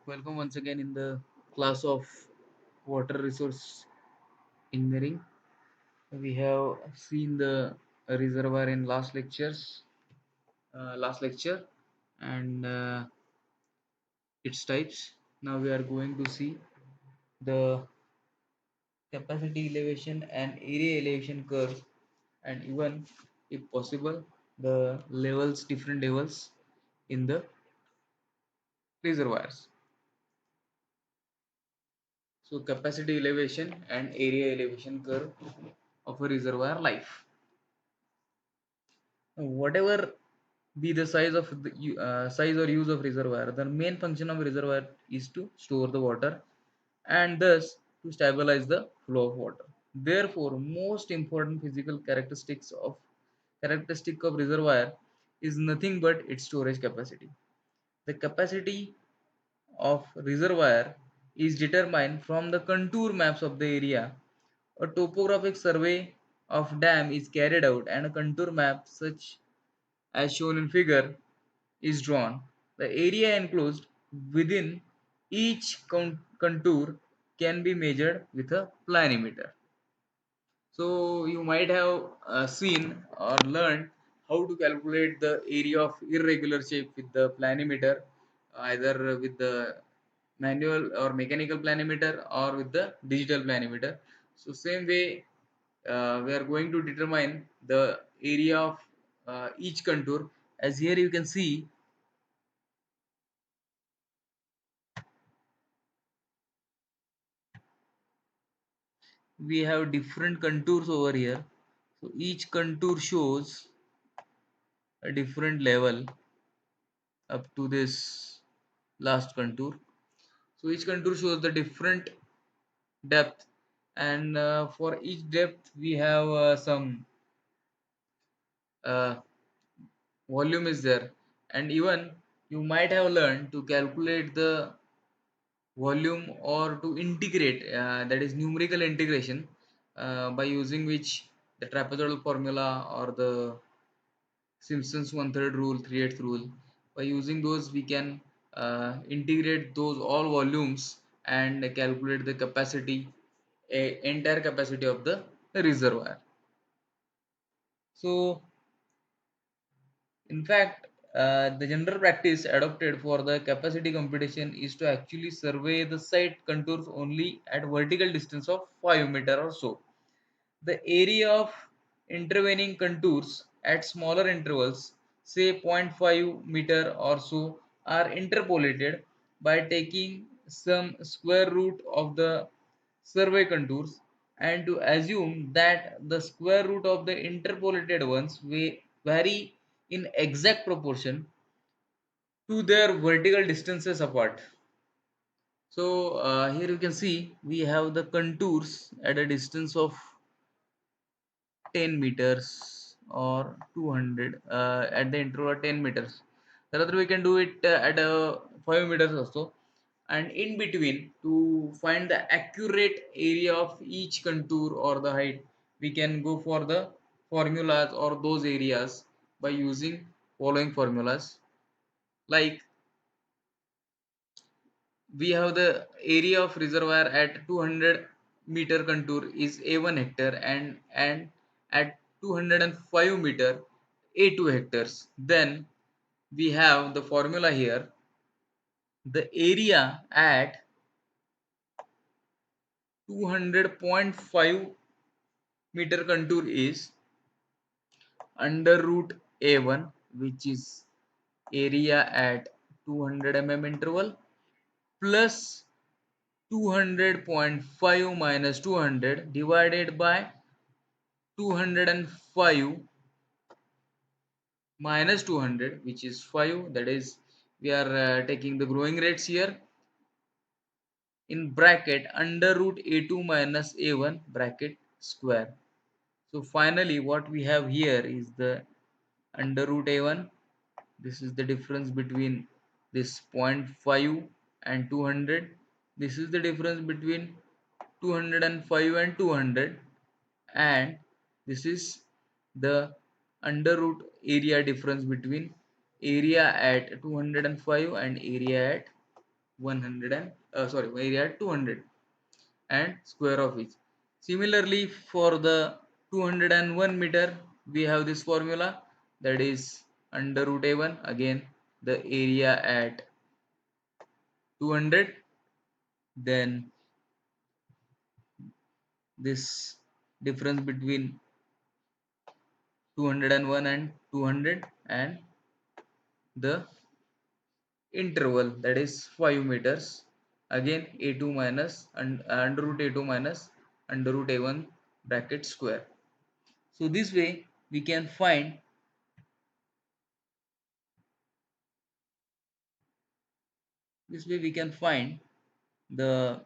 Welcome once again in the class of water resource engineering. We have seen the reservoir in last lecture, and its types. Now we are going to see the capacity elevation and area elevation curve, and even, if possible, the different levels in the reservoirs. So capacity elevation and area elevation curve of a reservoir life. Whatever be the size or use of reservoir, the main function of reservoir is to store the water and thus to stabilize the flow of water. Therefore, most important physical characteristic of reservoir is nothing but its storage capacity. The capacity of reservoir is determined from the contour maps of the area. A topographic survey of dam is carried out and a contour map such as shown in figure is drawn. The area enclosed within each contour can be measured with a planimeter. So you might have seen or learned how to calculate the area of irregular shape with the planimeter, either with the manual or mechanical planimeter or with the digital planimeter. So same way, we are going to determine the area of each contour. As here you can see, we have different contours over here. So each contour shows a different level up to this last contour. So each contour shows the different depth, and for each depth we have some uh, volume is there, and even you might have learned to calculate the volume or to integrate, that is numerical integration, by using which the trapezoidal formula or the Simpson's one-third rule, 3/8 rule. By using those, we can integrate those all volumes and calculate the entire capacity of the reservoir. So, in fact, the general practice adopted for the capacity computation is to actually survey the site contours only at vertical distance of 5 meter or so. The area of intervening contours at smaller intervals, say 0.5 meter or so, are interpolated by taking some square root of the survey contours and to assume that the square root of the interpolated ones vary in exact proportion to their vertical distances apart. So here you can see we have the contours at a distance of 10 meters or 200 at the interval of 10 meters. Rather, we can do it at 5 meters also. And in between, to find the accurate area of each contour or the height, we can go for the formulas or those areas by using following formulas. Like, we have the area of reservoir at 200 meter contour is A1 hectare, and at 205 meter A2 hectares. Then we have the formula here. The area at 200.5 meter contour is under root A1, which is area at 200 interval, plus 200.5 minus 200 divided by 205 minus 200, which is 5. That is, we are taking the growing rates here in bracket under root a2 minus a1 bracket square. So finally what we have here is the under root a1. This is the difference between this zero point 0.5 and 200. This is the difference between 205 and 200, and this is the under root area difference between area at 205 and area at 100 and sorry, area at 200 and square of each. Similarly, for the 201 meter, we have this formula, that is under root a1, again the area at 200, then this difference between 201 and 200, and the interval, that is 5 meters, again a2 minus and under root a2 minus under root a1 bracket square. So this way we can find the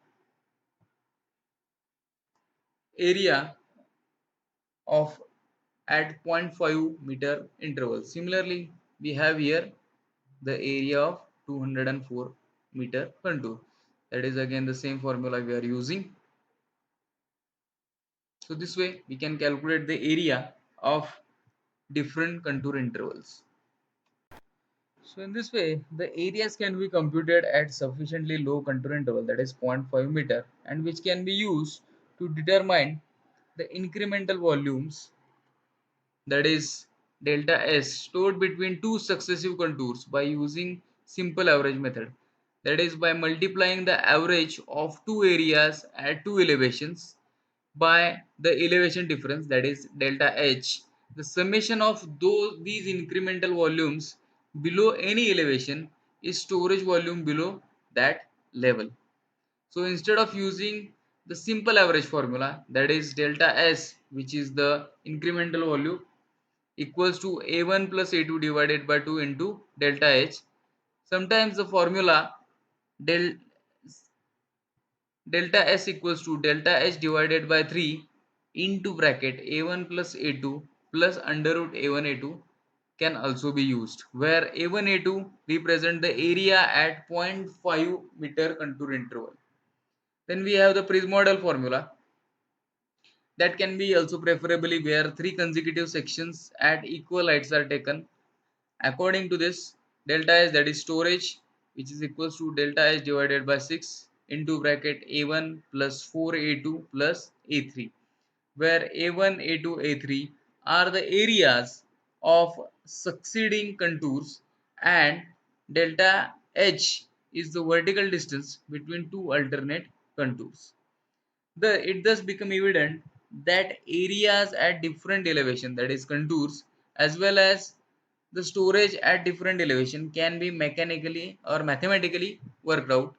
area of at zero point 0.5 meter interval. Similarly, we have here the area of 204 meter contour. That is again the same formula we are using. So this way we can calculate the area of different contour intervals. So in this way, the areas can be computed at sufficiently low contour interval, that is zero point 0.5 meter, and which can be used to determine the incremental volumes, that is delta S, stored between two successive contours by using simple average method. That is by multiplying the average of two areas at two elevations by the elevation difference, that is delta H. The summation of these incremental volumes below any elevation is storage volume below that level. So instead of using the simple average formula, that is delta S, which is the incremental volume, equals to A1 plus A2 divided by 2 into delta H. Sometimes the formula del delta S equals to delta H divided by 3 into bracket A1 plus A2 plus under root A1 A2 can also be used, where A1 A2 represent the area at zero point 0.5 meter contour interval. Then we have the Prismodel formula, that can be also preferably where three consecutive sections at equal heights are taken. According to this, delta S, that is storage, which is equals to delta S divided by 6 into bracket A1 plus 4A2 plus A3, where A1, A2, A3 are the areas of succeeding contours, and delta H is the vertical distance between two alternate contours. It thus become evident that areas at different elevation, that is contours, as well as the storage at different elevation can be mechanically or mathematically worked out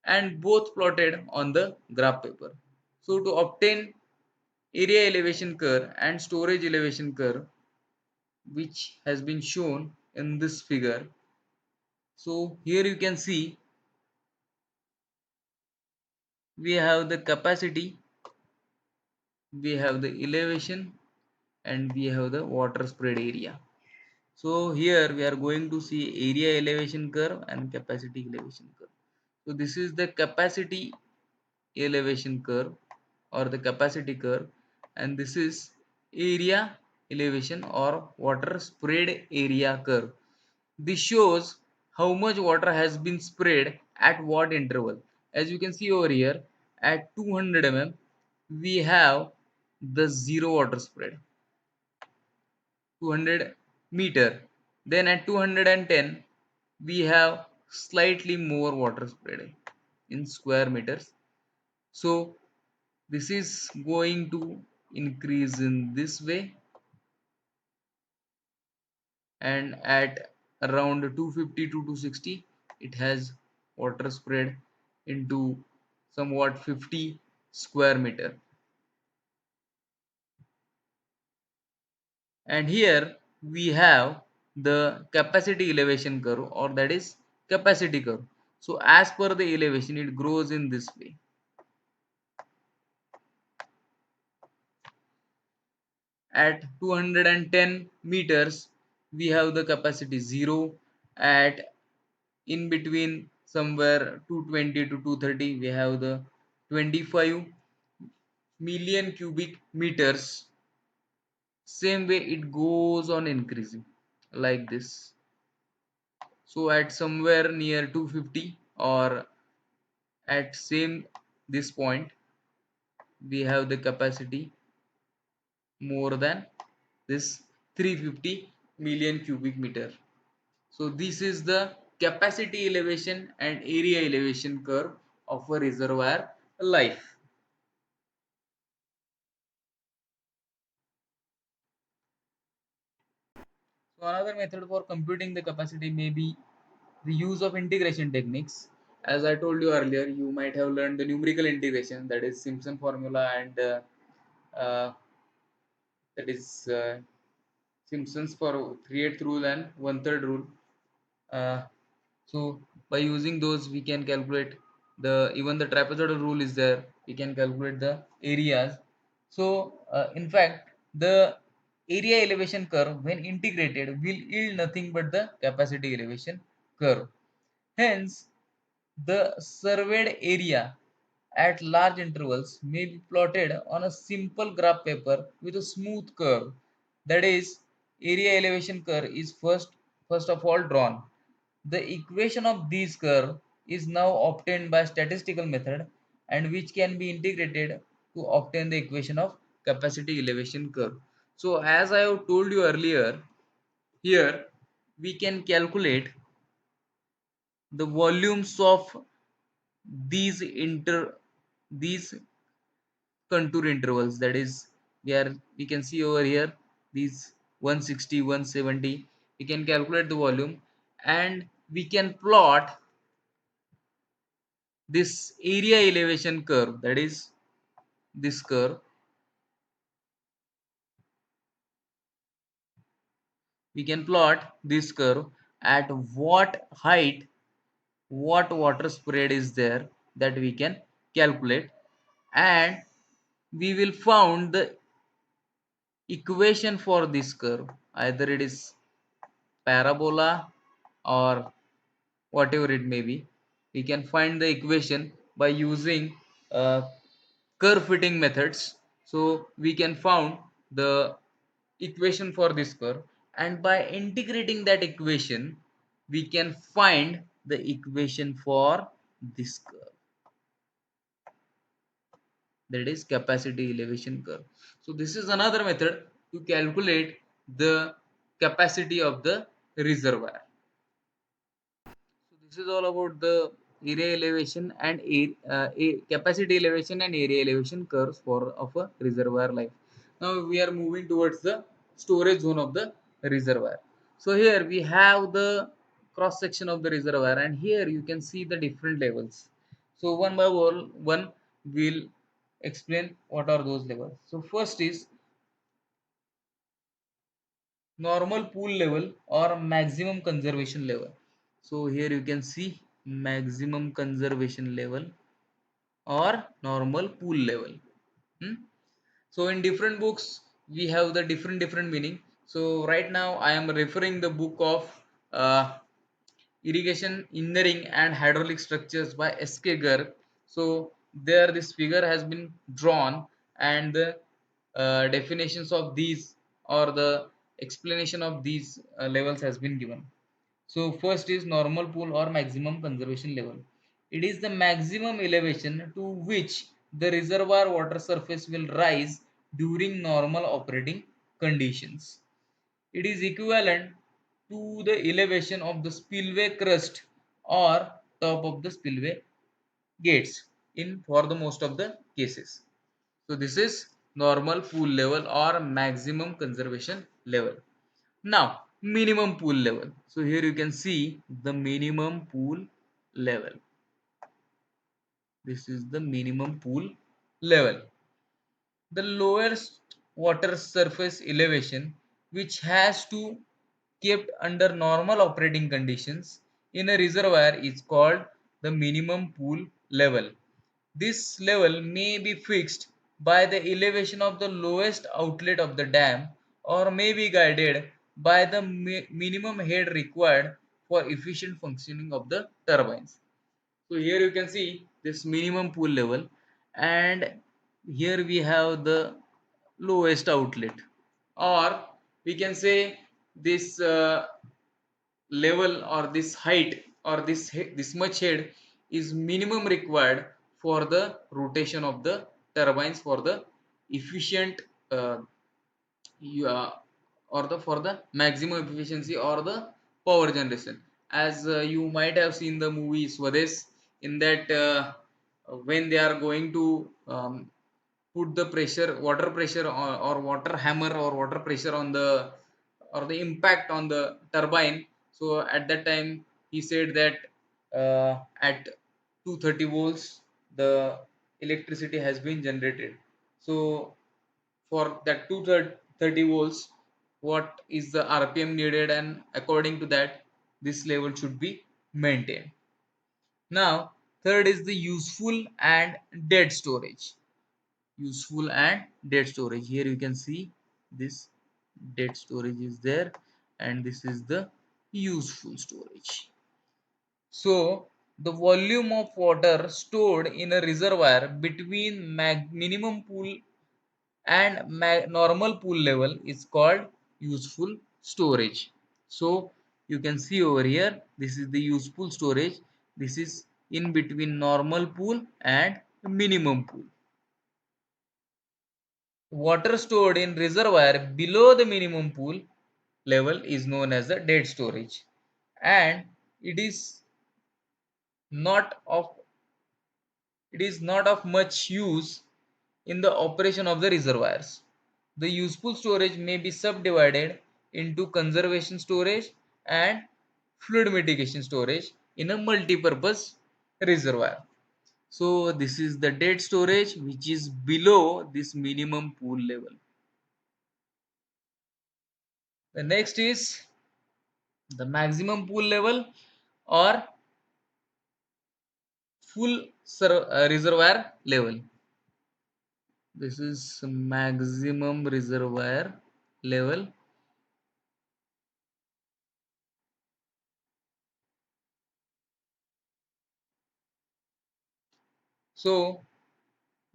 and both plotted on the graph paper. So to obtain area elevation curve and storage elevation curve, which has been shown in this figure, so here you can see we have the capacity, we have the elevation, and we have the water spread area. So here we are going to see area elevation curve and capacity elevation curve. So this is the capacity elevation curve or the capacity curve, and this is area elevation or water spread area curve. This shows how much water has been spread at what interval. As you can see over here, at 200 mm we have the zero water spread, 200 meter. Then at 210 we have slightly more water spread in square meters. So this is going to increase in this way, and at around 250 to 260 it has water spread into somewhat 50 square meter. And here we have the capacity elevation curve, or that is capacity curve. So as per the elevation it grows in this way. At 210 meters we have the capacity 0. At in between somewhere 220 to 230 we have the 25 million cubic meters. Same way it goes on increasing like this. So at somewhere near 250 or at same this point we have the capacity more than this 350 million cubic meter. So this is the capacity elevation and area elevation curve of a reservoir life. So another method for computing the capacity may be the use of integration techniques. As I told you earlier, you might have learned the numerical integration, that is Simpson formula, and uh, that is Simpson's for 3/8 rule and 1/3 rule. Uh, so by using those, we can calculate the, even the trapezoidal rule is there. We can calculate the areas. So in fact, the area elevation curve when integrated will yield nothing but the capacity elevation curve. Hence, the surveyed area at large intervals may be plotted on a simple graph paper with a smooth curve. That is, area elevation curve is first of all drawn. The equation of this curve is now obtained by statistical method, and which can be integrated to obtain the equation of capacity elevation curve. So as I have told you earlier, here we can calculate the volumes of these these contour intervals, that is, we can see over here these 160, 170. We can calculate the volume, and we can plot this area elevation curve, that is this curve. We can plot this curve at what height what water spread is there, that we can calculate, and we will found the equation for this curve, either it is parabola or whatever it may be. We can find the equation by using uh, curve fitting methods. So we can found the equation for this curve, and by integrating that equation we can find the equation for this curve, that is capacity elevation curve. So this is another method to calculate the capacity of the reservoir. So this is all about the area elevation and capacity elevation and area elevation curves for of a reservoir life. Now we are moving towards the storage zone of the reservoir. So here we have the cross section of the reservoir, and here you can see the different levels. So one by one we'll explain what are those levels. So first is normal pool level or maximum conservation level. So here you can see maximum conservation level or normal pool level. Hmm? So in different books we have the different meaning. So right now I am referring the book of irrigation engineering and hydraulic structures by S.K. Garg. So there this figure has been drawn, and the definitions of these or the explanation of these levels has been given. So first is normal pool or maximum conservation level. It is the maximum elevation to which the reservoir water surface will rise during normal operating conditions. It is equivalent to the elevation of the spillway crust or top of the spillway gates in for the most of the cases. So this is normal pool level or maximum conservation level. Now, minimum pool level. So here you can see the minimum pool level. This is the minimum pool level. The lowest water surface elevation which has to kept under normal operating conditions in a reservoir is called the minimum pool level. This level may be fixed by the elevation of the lowest outlet of the dam, or may be guided by the minimum head required for efficient functioning of the turbines. So here you can see this minimum pool level, and here we have the lowest outlet, or we can say this level or this height or this much head is minimum required for the rotation of the turbines for the efficient uh, or the for the maximum efficiency or the power generation. As you might have seen the movie Swades, in that when they are going to put the pressure, water pressure, or water hammer or water pressure on the or the impact on the turbine. So at that time he said that at 230 volts the electricity has been generated. So for that 230 volts, what is the rpm needed, and according to that this level should be maintained. Now third is the useful and dead storage. Useful and dead storage, here you can see this dead storage is there, and this is the useful storage. So the volume of water stored in a reservoir between minimum pool and normal pool level is called useful storage. So you can see over here, this is the useful storage. This is in between normal pool and minimum pool. Water stored in reservoir below the minimum pool level is known as the dead storage, and it is not of much use in the operation of the reservoirs. The useful storage may be subdivided into conservation storage and fluid mitigation storage in a multi-purpose reservoir. So this is the dead storage which is below this minimum pool level. The next is the maximum pool level or full reservoir level. This is maximum reservoir level. So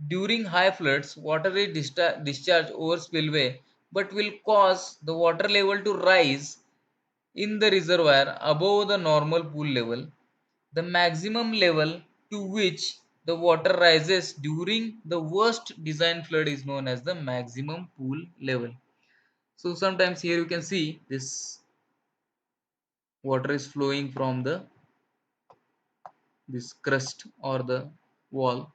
during high floods, water is discharged over spillway but will cause the water level to rise in the reservoir above the normal pool level. The maximum level to which the water rises during the worst design flood is known as the maximum pool level. So sometimes here you can see this water is flowing from the this crust or the wall.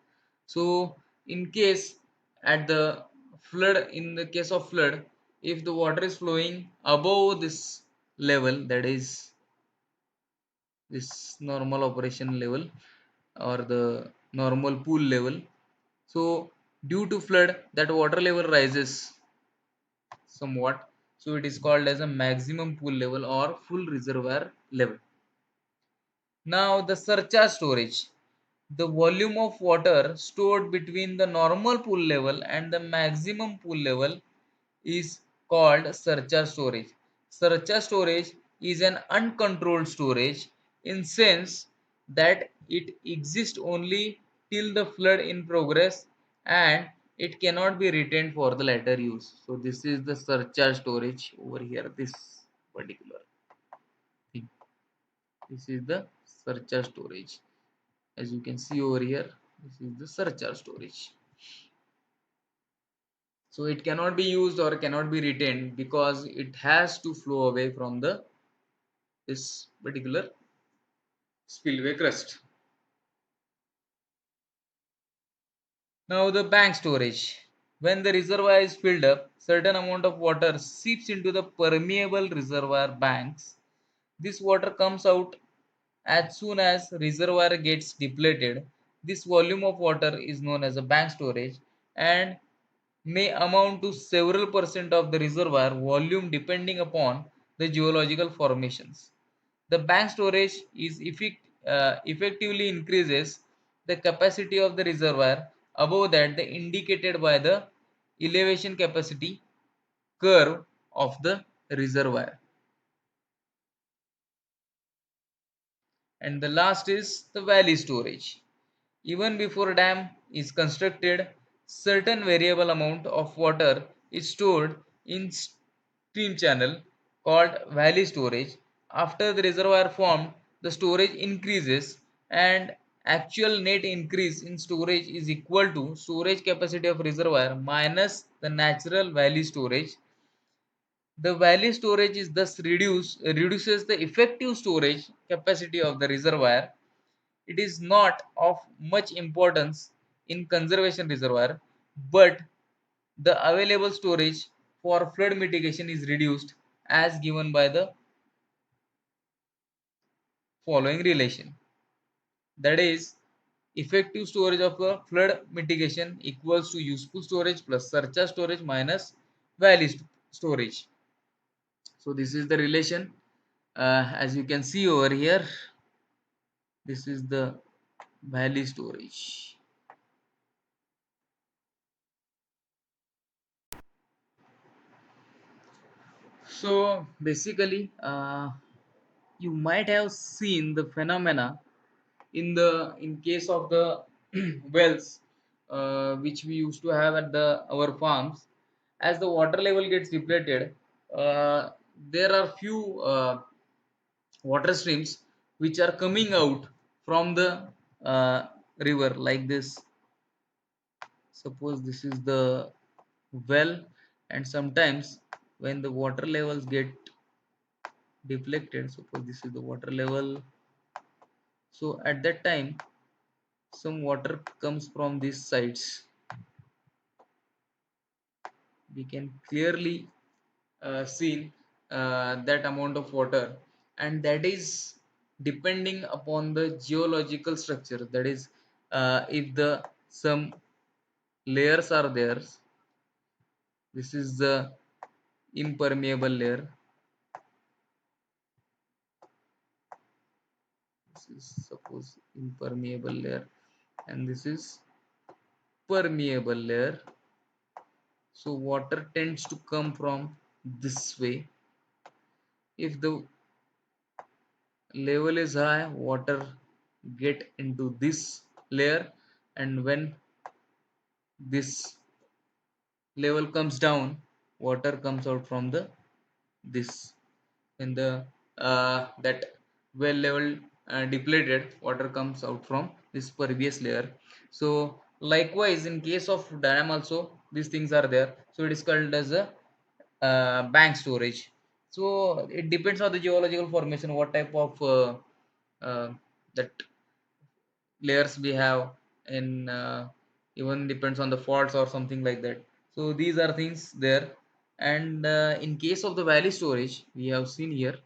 So in case at the flood, in the case of flood, if the water is flowing above this level, that is this normal operation level or the normal pool level, so due to flood that water level rises somewhat, so it is called as a maximum pool level or full reservoir level. Now the surcharge storage. The volume of water stored between the normal pool level and the maximum pool level is called surcharge storage. Surcharge storage is an uncontrolled storage in sense that it exists only till the flood in progress, and it cannot be retained for the later use. So this is the surcharge storage over here, this particular thing. This is the surcharge storage. As you can see over here, this is the surcharge storage. So it cannot be used or cannot be retained because it has to flow away from the this particular spillway crust. Now the bank storage. When the reservoir is filled up, certain amount of water seeps into the permeable reservoir banks. This water comes out as soon as reservoir gets depleted. This volume of water is known as a bank storage and may amount to several percent of the reservoir volume depending upon the geological formations. The bank storage is effectively increases the capacity of the reservoir above that the indicated by the elevation capacity curve of the reservoir. And the last is the valley storage. Even before a dam is constructed, certain variable amount of water is stored in stream channel called valley storage. After the reservoir formed, the storage increases, and actual net increase in storage is equal to storage capacity of reservoir minus the natural valley storage. The valley storage is thus reduces the effective storage capacity of the reservoir. It is not of much importance in conservation reservoir, but the available storage for flood mitigation is reduced as given by the following relation. That is, effective storage of a flood mitigation equals to useful storage plus surcharge storage minus valley storage. So this is the relation. As you can see over here, this is the valley storage. So basically, you might have seen the phenomena in case of the wells, which we used to have at the our farms. As the water level gets depleted, uh, there are few water streams which are coming out from the river like this. Suppose this is the well, and sometimes when the water levels get depleted, suppose this is the water level, so at that time some water comes from these sides. We can clearly see that amount of water, and that is depending upon the geological structure. That is, if the some layers are there, this is the impermeable layer, this is suppose impermeable layer, and this is permeable layer. So water tends to come from this way. If the level is high, water get into this layer, and when this level comes down, water comes out from the this. When the that well level depleted, water comes out from this pervious layer. So likewise in case of dam also these things are there, so it is called as a bank storage. So it depends on the geological formation what type of uh, that layers we have in, even depends on the faults or something like that. So these are things there. And in case of the valley storage we have seen here,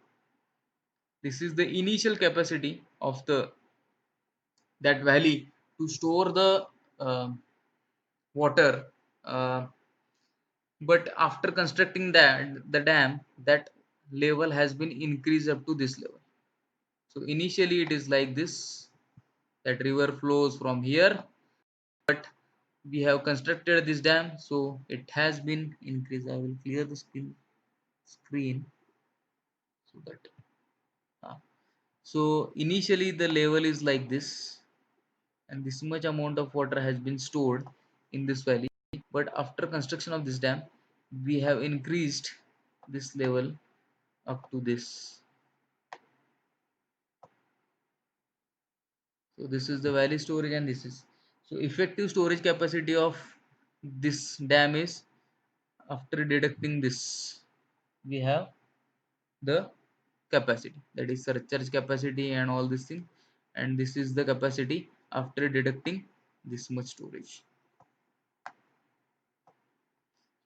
this is the initial capacity of the that valley to store the water, uh, but after constructing that the dam, that level has been increased up to this level. So initially it is like this, that river flows from here, but we have constructed this dam, so it has been increased. I will clear the screen so that uh, so initially the level is like this, and this much amount of water has been stored in this valley, but after construction of this dam we have increased this level up to this. So this is the valley storage, and this is, so effective storage capacity of this dam is, after deducting this, we have the capacity, that is surcharge capacity and all this thing, and this is the capacity after deducting this much storage.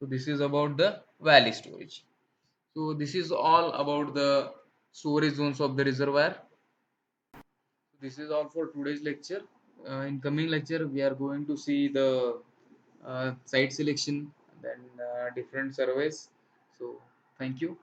So this is about the valley storage. So this is all about the storage zones of the reservoir. This is all for today's lecture. In coming lecture we are going to see the site selection, then different surveys. So thank you.